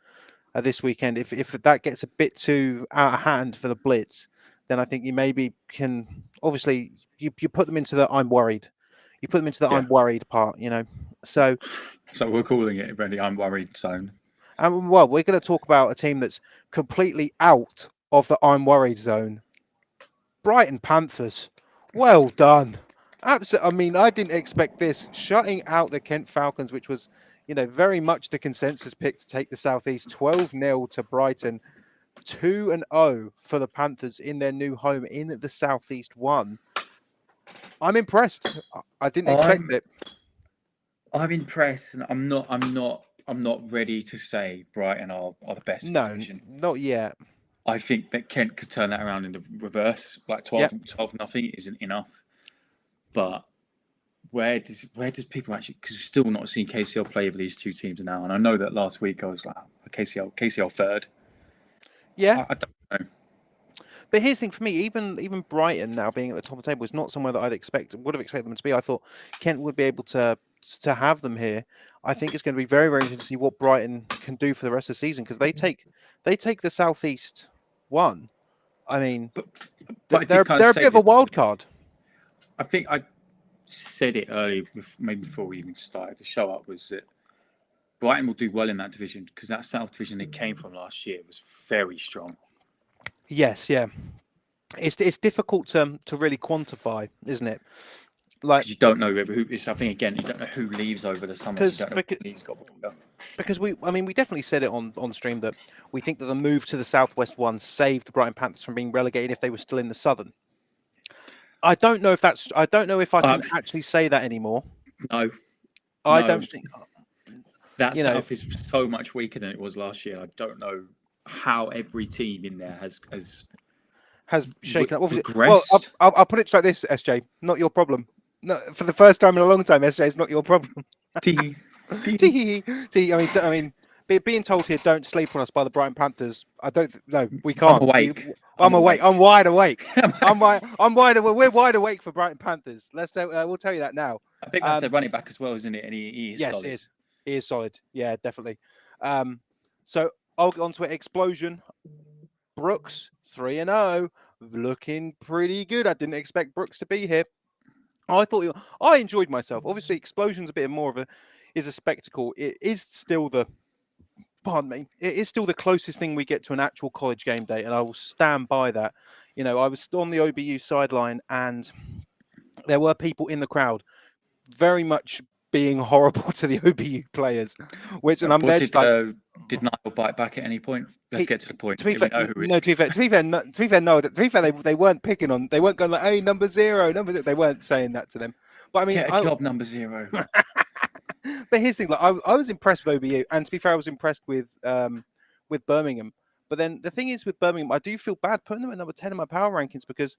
weekend. If that gets a bit too out of hand for the Blitz, then I think you maybe can obviously you put them into the I'm worried. You put them into the Yeah. I'm worried part, So we're calling it really I'm worried zone. And well, we're going to talk about a team that's completely out of the I'm worried zone. Brighton Panthers. Well done. Absolutely. I mean, I didn't expect this. Shutting out the Kent Falcons, which was, very much the consensus pick to take the Southeast. 12-0 to Brighton. 2-0 for the Panthers in their new home in the Southeast 1. I'm impressed. I didn't expect it. I'm impressed, and I'm not ready to say Brighton are the best in the division. Not yet. I think that Kent could turn that around in the reverse, like 12-0 isn't enough. But where does people actually? Because we've still not seen KCL play with these two teams now, and I know that last week I was like KCL third. Yeah, I don't know. But here's the thing for me: even Brighton now being at the top of the table is not somewhere that would have expected them to be. I thought Kent would be able to have them here. I think it's going to be very, very interesting to see what Brighton can do for the rest of the season, because they take the Southeast 1. I mean, but they're a bit of a wild card. I think I said it earlier, maybe before we even started the show up, was that Brighton will do well in that division because that South division they came from last year was very strong. Yes, yeah. It's difficult to really quantify, isn't it? Like you don't know who. I think again, you don't know who leaves over the summer. You don't know who he's got. Because we definitely said it on stream that we think that the move to the Southwest 1 saved the Brighton Panthers from being relegated if they were still in the Southern. I don't know if I can actually say that anymore. No, I don't think that South is so much weaker than it was last year. I don't know how every team in there has shaken up. Well, I'll put it like this, SJ. Not your problem. No, for the first time in a long time, SJ, it's not your problem. I mean, being told here, don't sleep on us by the Brighton Panthers. I don't. No, we can't. I'm awake. I'm awake. I'm wide awake. I'm wide awake. We're wide awake for Brighton Panthers. We'll tell you that now. I think that's their running back as well, isn't it? And he is. Yes, solid. it is. He is solid. Yeah, definitely. So I'll get on to it. Explosion. Brooks 3-0, looking pretty good. I didn't expect Brooks to be here. I enjoyed myself. Obviously, Explosion's a bit more of a spectacle. It is still it is still the closest thing we get to an actual college game day, and I will stand by that. I was on the OBU sideline, and there were people in the crowd very much being horrible to the OBU players, and I'm there to did Niall bite back at any point? Let's get to the point. To be fair, they weren't picking on. They weren't going like, "Hey, number zero." They weren't saying that to them. But I mean, get a job, number 0. But here's the thing: I was impressed with OBU, and to be fair, I was impressed with Birmingham. But then the thing is, with Birmingham, I do feel bad putting them at number 10 in my power rankings because,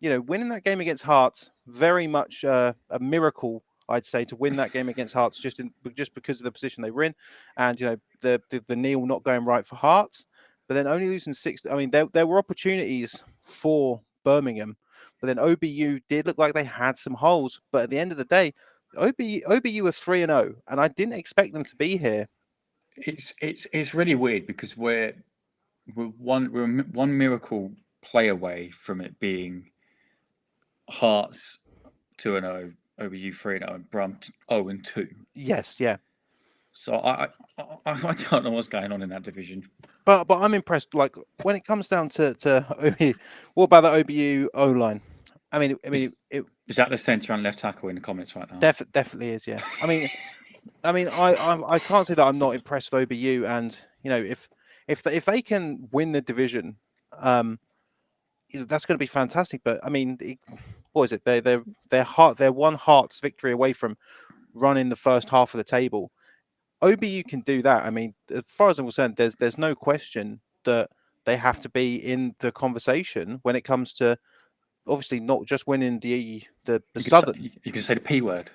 winning that game against Hearts, very much a miracle. I'd say to win that game against Hearts just because of the position they were in, and the kneel not going right for Hearts, but then only losing 6. I mean, there were opportunities for Birmingham, but then OBU did look like they had some holes. But at the end of the day, OBU were 3-0, and I didn't expect them to be here. It's really weird because we're one miracle play away from it being Hearts 2-0. OBU 3-0 and Brum 0-2. Yes, yeah. So I don't know what's going on in that division. But I'm impressed. Like when it comes down to OBU, what about the OBU O line? I mean, is that the centre and left tackle in the comments right now? Definitely is. Yeah. I mean, I can't say that I'm not impressed with OBU, and if they can win the division, that's going to be fantastic. But I mean, what is it? They're one Hearts victory away from running the first half of the table. OBU can do that. I mean, as far as I'm concerned, there's no question that they have to be in the conversation when it comes to obviously not just winning the Southern. You can say the P word.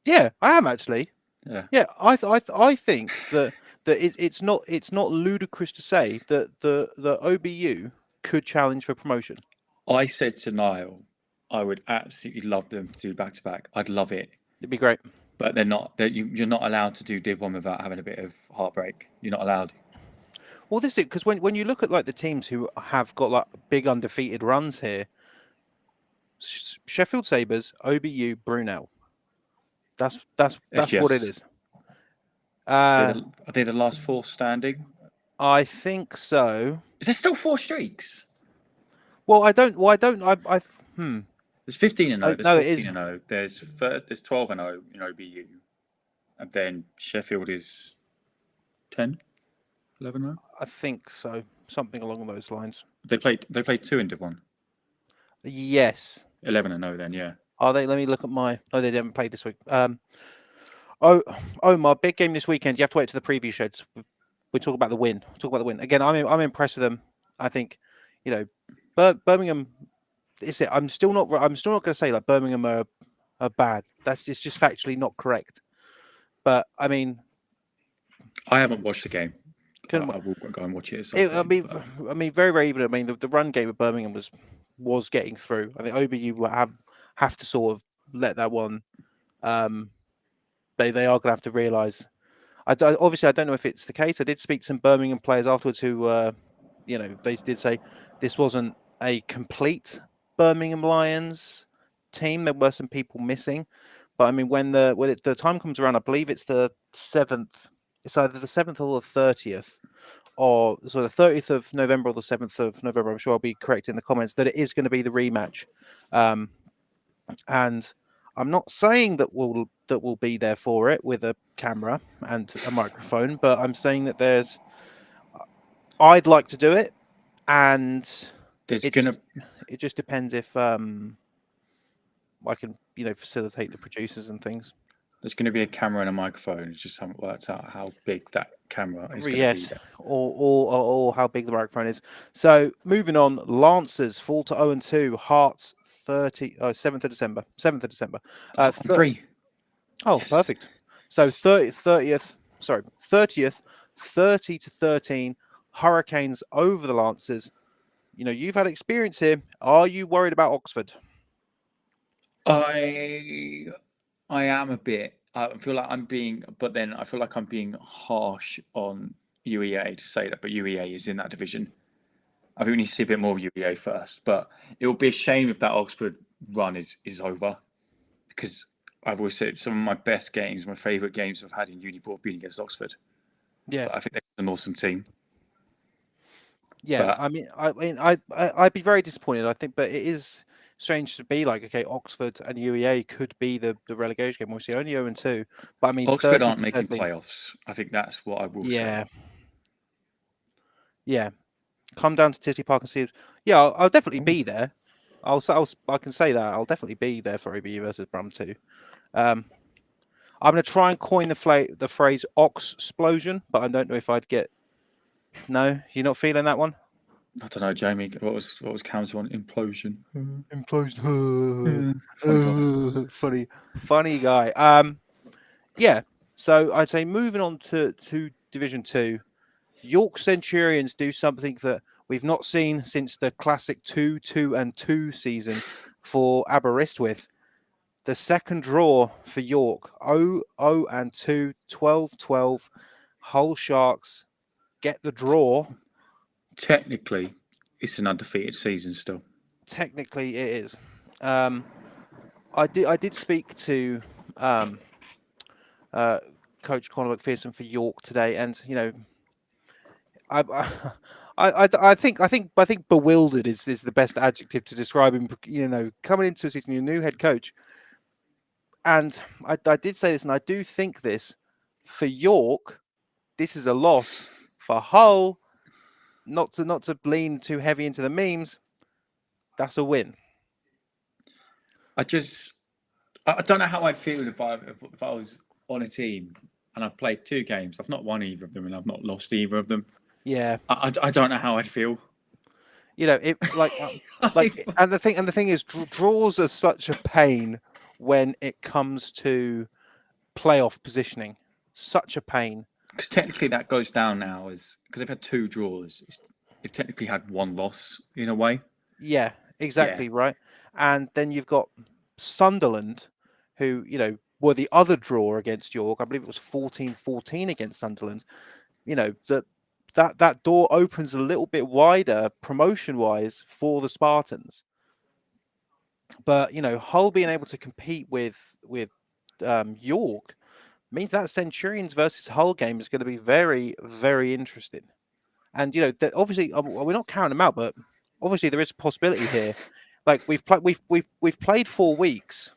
Yeah, I am actually. Yeah. Yeah, I think that it's not ludicrous to say that the OBU could challenge for promotion. I said to Niall, I would absolutely love them to do back to back. I'd love it. It'd be great. But they're not. You're not allowed to do Div 1 without having a bit of heartbreak. You're not allowed. Well, this is because when you look at like the teams who have got like big undefeated runs here, Sheffield Sabres, OBU, Brunel. That's what it is. Are they the last 4 standing? I think so. Is there still 4 streaks? Well, I don't. There's 15 and 0. There's no, 14 it is. and 0. There's 12 and 0 in OBU, and then Sheffield is 10, 11 0. I think so. Something along those lines. They played 2 in Div 1. Yes. 11 and 0 then, yeah. Are they? Let me look at my. Oh, they haven't played this week. My big game this weekend. You have to wait to the preview shows. We talk about the win. Again. I'm impressed with them. I think, Birmingham. I'm still not going to say like Birmingham are bad. It's just factually not correct. But I mean, I haven't watched the game. I will go and watch it. I mean, very, very even. I mean, the run game of Birmingham was getting through. I think OBU will have to sort of let that one. They are going to have to realise. Obviously, I don't know if it's the case. I did speak to some Birmingham players afterwards who, they did say this wasn't a complete Birmingham Lions team. There were some people missing, but I mean, when the time comes around, I believe it's the 7th. It's either the 7th or the 30th, or so the 30th of November or the 7th of November. I'm sure I'll be correct in the comments that it is going to be the rematch, and I'm not saying that we'll be there for it with a camera and a microphone, but I'm saying that I'd like to do it, and it just depends if I can facilitate the producers and things. There's going to be a camera and a microphone. It's just haven't worked out how big that camera is going yes, to be. Or how big the microphone is. So moving on, Lancers fall to 0-2. Hearts 7th of December. 7th of December. 3. Oh, yes. Perfect. So 30th, 30-13. Hurricanes over the Lancers. You've had experience here. Are you worried about Oxford? I am a bit. I feel like I'm being, but then I feel like I'm being harsh on UEA to say that. But UEA is in that division. I think we need to see a bit more of UEA first. But it will be a shame if that Oxford run is over, because I've always said some of my best games, my favourite games I've had in Uniball have been against Oxford. Yeah, but I think they're an awesome team. Yeah, I'd be very disappointed. I think, but it is strange to be like, okay, Oxford and UEA could be the relegation game. Obviously, only 0-2, but I mean, Oxford aren't making playoffs. I think that's what I will say. Yeah. Come down to Titty Park and see. Yeah, I'll definitely be there. I can say that I'll definitely be there for OBU versus Brum 2. I'm going to try and coin the phrase Ox-splosion, but I don't know if I'd get. No, you're not feeling that one? I don't know, Jamie. What was Cam's one? Implosion. Funny guy. Yeah. So I'd say moving on to Division 2, York Centurions do something that we've not seen since the classic 2-2-2 season for Aberystwyth. The second draw for York, 0-2, 12-12. Hull Sharks get the draw. Technically, it's an undefeated season still. Technically, it is. I did speak to Coach Conor McPherson for York today, and I think bewildered is the best adjective to describe him. Coming into a season, your new head coach, and I did say this, and I do think this for York. This is a loss. For Hull, not to lean too heavy into the memes, that's a win. I just I don't know how I'd feel if I was on a team and I've played 2 games. I've not won either of them and I've not lost either of them. Yeah, I don't know how I'd feel. it and the thing is, draws are such a pain when it comes to playoff positioning. Such a pain. Because technically that goes down now because they've had 2 draws. They've technically had 1 loss in a way. Yeah, exactly right. And then you've got Sunderland, who were the other draw against York. I believe it was 14-14 against Sunderland. That door opens a little bit wider promotion-wise for the Spartans. But Hull being able to compete with York means that Centurions versus Hull game is going to be very, very interesting. And obviously we're not counting them out, but obviously there is a possibility here. Like we've played 4 weeks,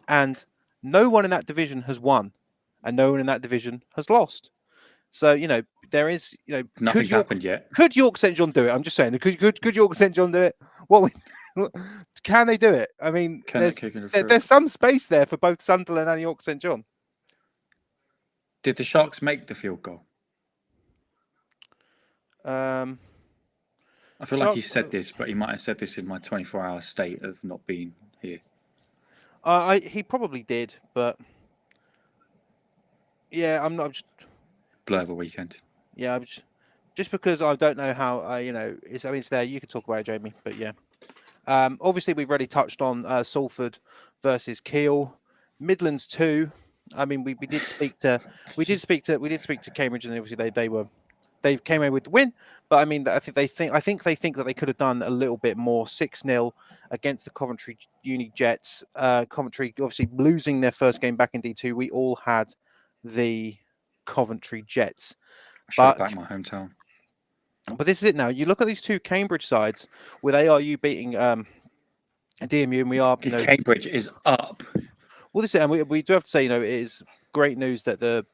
and no one in that division has won, and no one in that division has lost. So there is Nothing's happened yet. Could York St John do it? I'm just saying. Could York St John do it? Can they do it? I mean, there's some space there for both Sunderland and York St John. Did the Sharks make the field goal? I feel like he said this, but he might have said this in my 24-hour state of not being here. He probably did, but yeah, I'm not. Just, blur of a weekend. Yeah, just because I don't know how. It's there. You can talk about it, Jamie, but yeah. Obviously, we've already touched on Salford versus Keele, Midlands 2. I mean, we did speak to Cambridge, and obviously they came away with the win. But I mean, I think they think that they could have done a little bit more. 6-0 against the Coventry Uni Jets. Coventry obviously losing their first game back in D2. We all had the Coventry Jets. Back my hometown. But this is it now. You look at these 2 Cambridge sides with ARU beating DMU, and we are Cambridge is up. Well, this is, and we do have to say, it is great news that the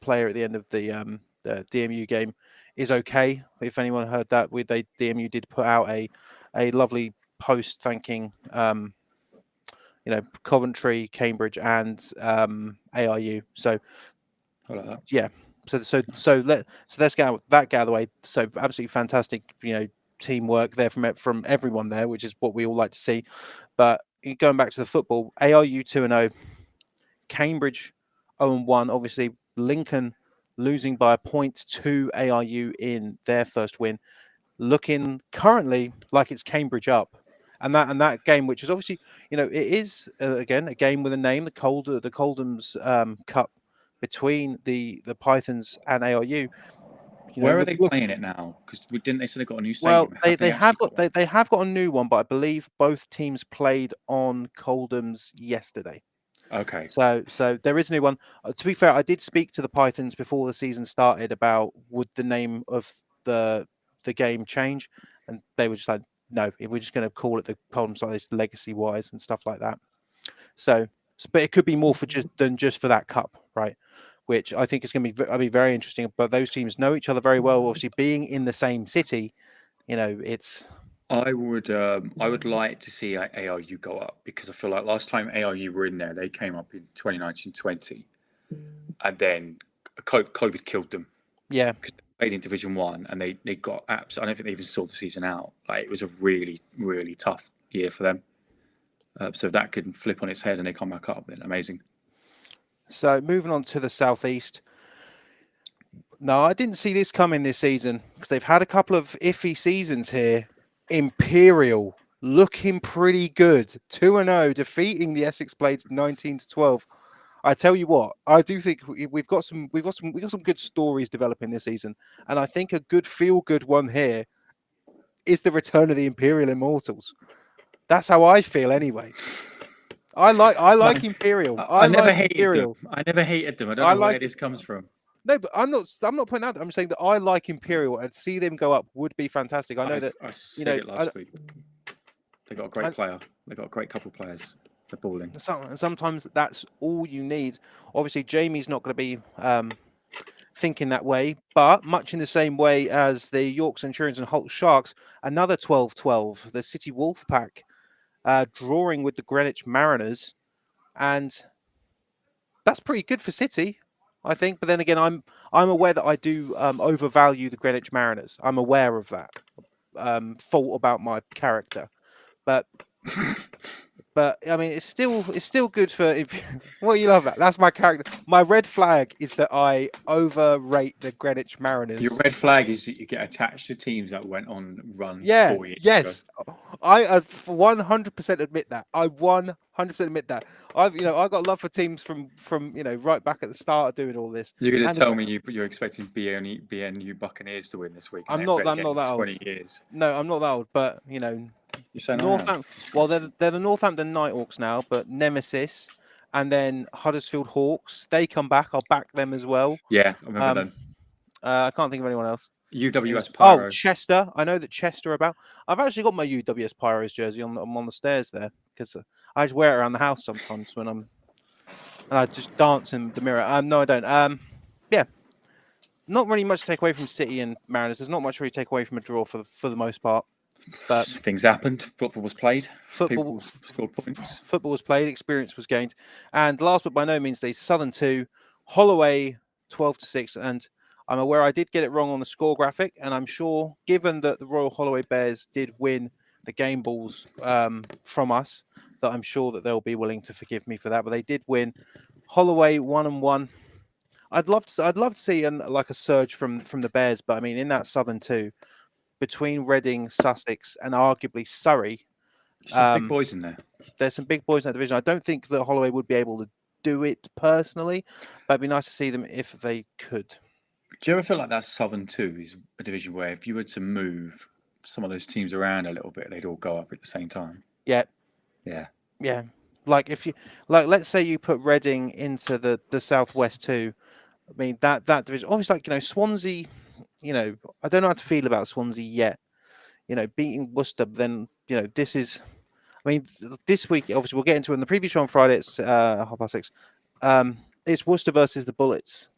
player at the end of the DMU game is okay. If anyone heard that, DMU did put out a lovely post thanking Coventry, Cambridge, and ARU. So yeah. So let's get that out of the way. So absolutely fantastic, teamwork there from everyone there, which is what we all like to see. But going back to the football, ARU 2-0, Cambridge 0-1. Obviously, Lincoln losing by a point to ARU in their first win, looking currently like it's Cambridge up. And that game, which is obviously, it is again a game with a name, the Coldham's Cup between the Pythons and ARU. Where are they playing it now? Because they said they got a new stadium. Well, they have got a new one, but I believe both teams played on Coldham's yesterday. Okay. So there is a new one. To be fair, I did speak to the Pythons before the season started about would the name of the game change, and they were just like, no, we're just going to call it the Coldham's legacy wise and stuff like that. So, but it could be more than just for that cup, right? Which I think is going to be very interesting. But those teams know each other very well. Obviously, being in the same city, it's. I would like to see ARU go up, because I feel like last time ARU were in there, they came up in 2019-20, and then COVID killed them. Yeah, because they played in Division 1 and they got apps. I don't think they even saw the season out. Like, it was a really, really tough year for them. So if that could flip on its head and they come back up, then amazing. So moving on to the Southeast. No, I didn't see this coming this season because they've had a couple of iffy seasons here. Imperial looking pretty good. 2-0, defeating the Essex Blades 19-12. I tell you what, I do think we've got some good stories developing this season, and I think a good feel-good one here is the return of the Imperial Immortals. That's how I feel, anyway. I like Imperial. I never hated them. I never hated them. I don't know where this comes from. No, but I'm not putting that. I'm saying that I like Imperial, and see them go up would be fantastic. I know that I said it last week. They got a great player. They got a great couple of players. They're balling. Sometimes that's all you need. Obviously, Jamie's not going to be thinking that way, but much in the same way as the York Centurions and Hull Sharks, another 12-12. The City Wolfpack drawing with the Greenwich Mariners. and that's pretty good for City, I think. But then again, I'm aware that I do overvalue the Greenwich Mariners. I'm aware of that fault about my character, but I mean, it's still good for. Well, you love that. That's my character. My red flag is that I overrate the Greenwich Mariners. Your red flag is that you get attached to teams that went on runs 4 years yes. ago. I 100% admit that. I 100% admit that. I've got love for teams from right back at the start of doing all this. You're going to tell me you're expecting BNU Buccaneers to win this week? I'm not that old. 20 years. No, I'm not that old. But You're saying Northampton. Well, they're the Northampton Nighthawks now, but Nemesis and then Huddersfield Hawks. They come back. I'll back them as well. Yeah, I remember them. I can't think of anyone else. UWS Pyro. Oh, Chester. I know that Chester are about. I've actually got my UWS Pyros jersey on the stairs there because I just wear it around the house sometimes and I just dance in the mirror. No, I don't. Yeah, not really much to take away from City and Mariners. There's not much really to take away from a draw for the most part. But things happened. Football was played. People scored points. Football was played. Experience was gained. And last but by no means least, Southern 2, Holloway 12-6. And I'm aware I did get it wrong on the score graphic, and I'm sure, given that the Royal Holloway Bears did win the game balls from us, that I'm sure that they'll be willing to forgive me for that. But they did win. Holloway 1-1. I'd love to see a surge from the Bears, but I mean in that Southern 2, between Reading, Sussex, and arguably Surrey, some big boys in there. There's some big boys in that division. I don't think that Holloway would be able to do it personally, but it'd be nice to see them if they could. Do you ever feel like that Southern 2 is a division where if you were to move some of those teams around a little bit, they'd all go up at the same time? Yeah. Like let's say you put Reading into the Southwest 2. I mean that division, obviously, Swansea. I don't know how to feel about Swansea yet. Beating Worcester, then this is. I mean, this week obviously we'll get into it in the preview show on Friday. It's 6:30. It's Worcester versus the Bullets,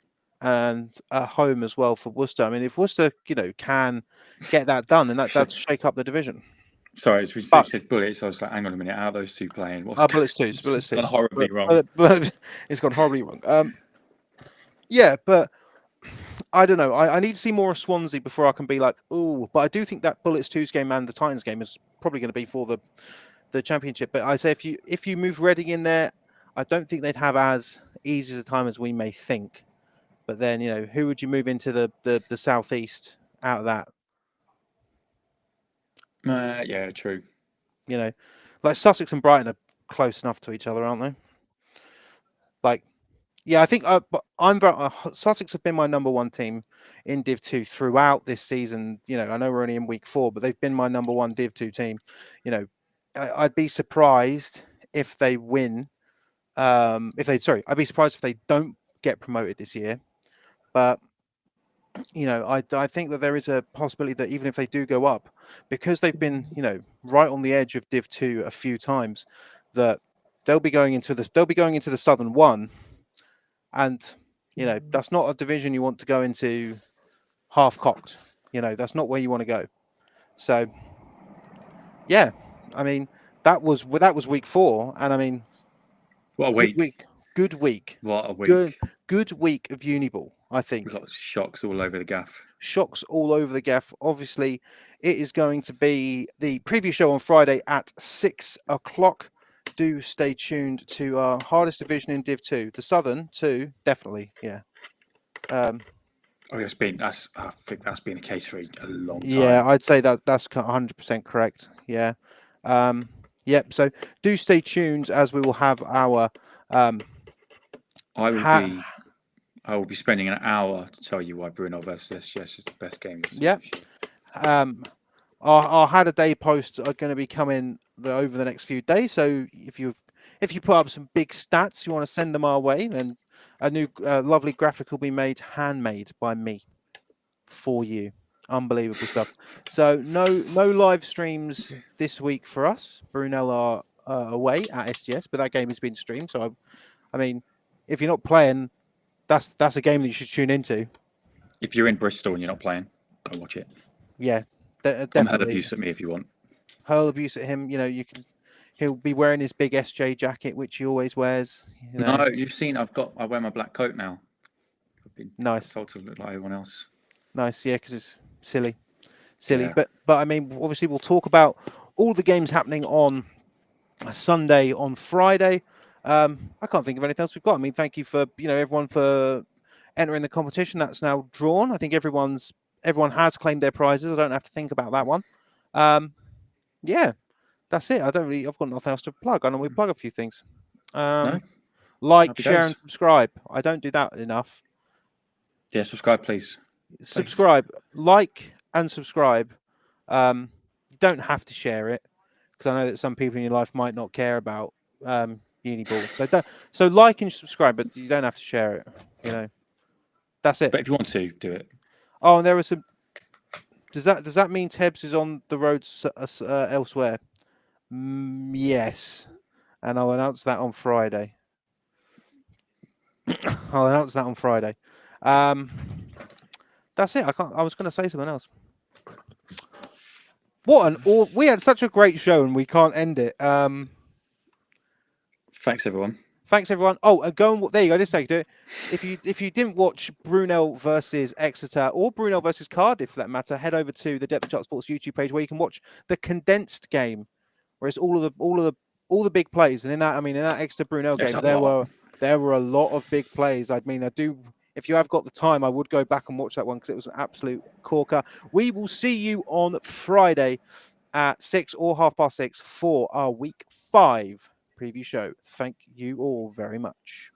and at home as well for Worcester. I mean, if Worcester, can get that done, then that's shake up the division. Sorry, as we said Bullets, I was like, hang on a minute, how are those two playing? Bullets 2. Bullets 2. It's gone horribly wrong. But it's gone horribly wrong. Yeah, but I don't know. I need to see more of Swansea before I can be like, oh. But I do think that Bullets 2's game and the Titans game is probably going to be for the championship. But I say if you move Reading in there, I don't think they'd have as easy a time as we may think. But then who would you move into the southeast out of that? Yeah, true. Like Sussex and Brighton are close enough to each other, aren't they? Like. Yeah, I think Sussex have been my number one team in Div 2 throughout this season. I know we're only in week 4, but they've been my number one Div 2 team. I'd be surprised if they win. I'd be surprised if they don't get promoted this year. But I think that there is a possibility that even if they do go up, because they've been right on the edge of Div 2 a few times, that they'll be going into the Southern 1. And, that's not a division you want to go into half-cocked. That's not where you want to go. So, yeah, I mean, that was week 4. And, I mean, what a week. Good week. What a week. Good week of Uniball, I think. We've got shocks all over the gaff. Obviously, it is going to be the preview show on Friday at 6:00. Do stay tuned to our hardest division in Div 2, the Southern 2, definitely, yeah. I think that's been the case for a long time. Yeah, I'd say that's 100% correct. Yeah. Yep. So do stay tuned as we will have our. I will be spending an hour to tell you why Bruno versus SGS is the best game. Yeah. Our Had a Day posts are going to be coming over the next few days. So if you put up some big stats, you want to send them our way, then a new lovely graphic will be handmade by me for you. Unbelievable stuff. So no live streams this week for us. Brunel are away at SGS, but that game has been streamed. So I mean, if you're not playing, that's a game that you should tune into. If you're in Bristol and you're not playing, go watch it. Yeah, definitely. Hurl abuse at me if you want. Hurl abuse at him. You He'll be wearing his big SJ jacket, which he always wears. You know. No, you've seen I wear my black coat now. Nice. Told to look like everyone else. Nice, yeah, because it's silly. Yeah. But I mean, obviously, we'll talk about all the games happening on a Sunday, on Friday. I can't think of anything else we've got. I mean, thank you for everyone for entering the competition. That's now drawn. I think everyone has claimed their prizes. I don't have to think about that one. Yeah, that's it. I've got nothing else to plug. I know we plug a few things. No? Like, Happy share, days. and subscribe. I don't do that enough. Yeah, subscribe, please. Subscribe, like, and subscribe. You don't have to share it because I know that some people in your life might not care about Uniball. So like and subscribe, but you don't have to share it. You know, that's it. But if you want to, do it. Oh, and there was some. Does that mean Tebs is on the road elsewhere? Yes, and I'll announce that on Friday. That's it. I was going to say something else. We had such a great show and we can't end it. Thanks, everyone. Thanks, everyone. Oh, there you go. This is how you do it. If you didn't watch Brunel versus Exeter or Brunel versus Cardiff, for that matter, head over to the Depth of Chart Sports YouTube page where you can watch the condensed game, where it's all the big plays. And in that Exeter Brunel game, there were a lot of big plays. I mean, if you have got the time, I would go back and watch that one because it was an absolute corker. We will see you on Friday at 6 or 6:30 for our Week 5 preview show. Thank you all very much.